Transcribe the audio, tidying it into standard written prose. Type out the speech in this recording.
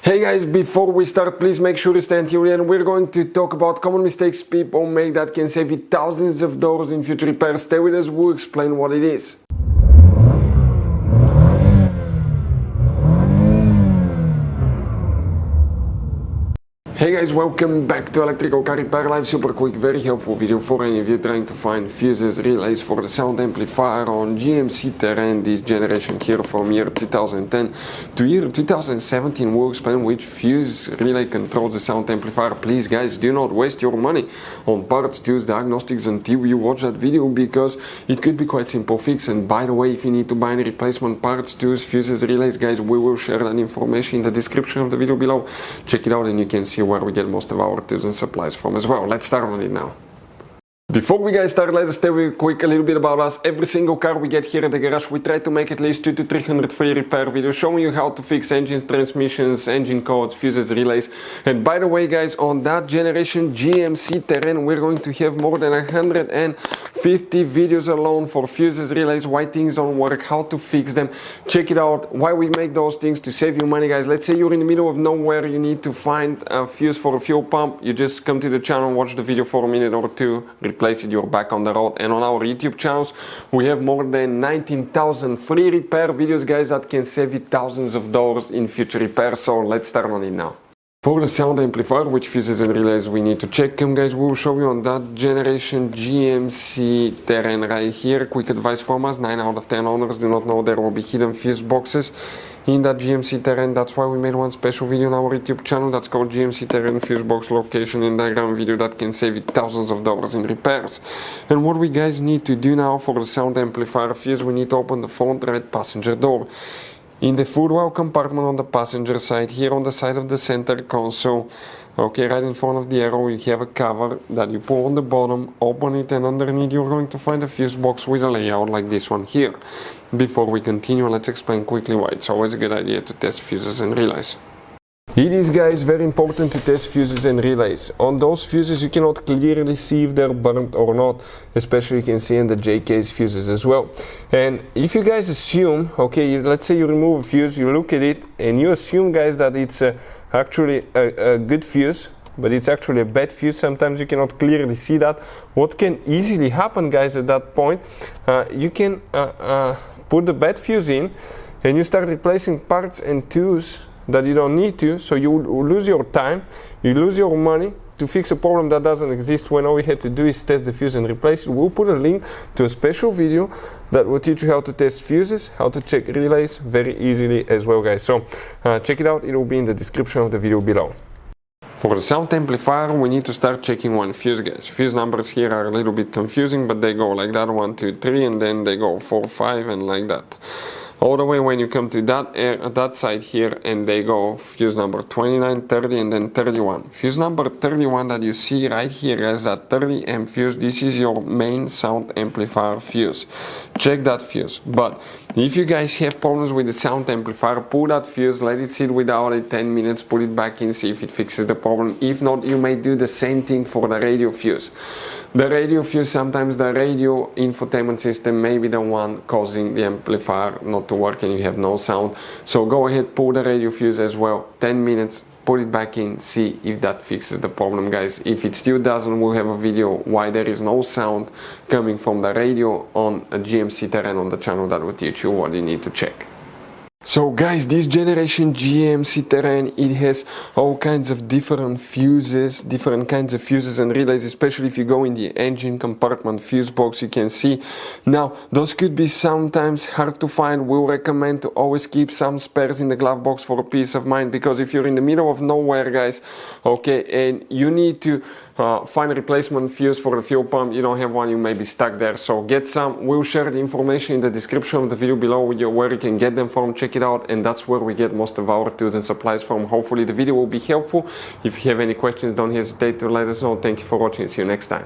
Hey guys, before we start, please make sure to stay until the end. We're going to talk about common mistakes people make that can save you thousands of dollars in future repairs. Stay with us, we'll explain what it is. Hey guys, welcome back to Electrical Car Repair Live. Super quick, very helpful video for any of you trying to find fuses, relays for the sound amplifier on GMC Terrain, this generation here from year 2010 to year 2017. We'll explain which fuse relay controls the sound amplifier. Please guys, do not waste your money on parts, tools, diagnostics until you watch that video, because it could be quite simple fix. And by the way, if you need to buy any replacement parts, tools, fuses, relays, guys, we will share that information in the description of the video below. Check it out and you can see where we get most of our tools and supplies from as well. Let's start on it now. Before we guys start, let us tell you quick a little bit about us. Every single car we get here at the garage, we try to make at least 200 to 300 free repair videos showing you how to fix engines, transmissions, engine codes, fuses, relays. And by the way guys, on that generation GMC Terrain, we're going to have more than 150 videos alone for fuses, relays, why things don't work, how to fix them. Check it out, why we make those things to save you money guys. Let's say you're in the middle of nowhere, you need to find a fuse for a fuel pump. You just come to the channel, watch the video for a minute or two, replace it, you're back on the road. And on our YouTube channels we have more than 19,000 free repair videos guys that can save you thousands of dollars in future repairs. So let's start on it now. For the sound amplifier, which fuses and relays we need to check them guys, we'll show you on that generation GMC Terrain right here. Quick advice from us, 9 out of 10 owners do not know there will be hidden fuse boxes in that GMC Terrain. That's why we made one special video on our YouTube channel that's called GMC Terrain Fuse Box Location and Diagram video that can save you thousands of dollars in repairs. And what we guys need to do now for the sound amplifier fuse, we need to open the front right passenger door. In the footwell compartment on the passenger side, here on the side of the center console, okay, right in front of the arrow, you have a cover that you pull on the bottom, open it, and underneath you're going to find a fuse box with a layout like this one here. Before we continue, let's explain quickly why it's always a good idea to test fuses and relays. It is guys very important to test fuses and relays. On those fuses you cannot clearly see if they're burnt or not, especially you can see in the J-case fuses as well. And if you guys assume, okay, let's say you remove a fuse, you look at it and you assume guys that it's actually a good fuse, but it's actually a bad fuse, sometimes you cannot clearly see that. What can easily happen guys at that point, you can put the bad fuse in and you start replacing parts and tools that you don't need to, so you lose your time, you lose your money to fix a problem that doesn't exist, when all we had to do is test the fuse and replace it. We'll put a link to a special video that will teach you how to test fuses, how to check relays very easily as well guys. So check it out, it will be in the description of the video below. For the sound amplifier we need to start checking one fuse guys. Fuse numbers here are a little bit confusing, but they go like that, 1, 2, 3, and then they go 4, 5, and like that. All the way when you come to that side here, and they go fuse number 29, 30, and then 31. Fuse number 31 that you see right here as that 30 amp fuse, this is your main sound amplifier fuse. Check that fuse. But if you guys have problems with the sound amplifier, pull that fuse, let it sit without it 10 minutes, put it back in, see if it fixes the problem. If not, you may do the same thing for the radio fuse. The radio fuse, sometimes the radio infotainment system may be the one causing the amplifier not to work and you have no sound. So go ahead, pull the radio fuse as well, 10 minutes, put it back in, see if that fixes the problem guys. If it still doesn't, we'll have a video why there is no sound coming from the radio on a GMC Terrain on the channel that will teach you what you need to check. So guys, this generation GMC Terrain, it has all kinds of different fuses, different kinds of fuses and relays, especially if you go in the engine compartment fuse box, you can see. Now, those could be sometimes hard to find. We'll recommend to always keep some spares in the glove box for peace of mind, because if you're in the middle of nowhere guys, okay, and you need to find a replacement fuse for the fuel pump, you don't have one, you may be stuck there. So get some. We'll share the information in the description of the video below where you can get them from. Check it out, and that's where we get most of our tools and supplies from. Hopefully the video will be helpful. If you have any questions, don't hesitate to let us know. Thank you for watching, see you next time.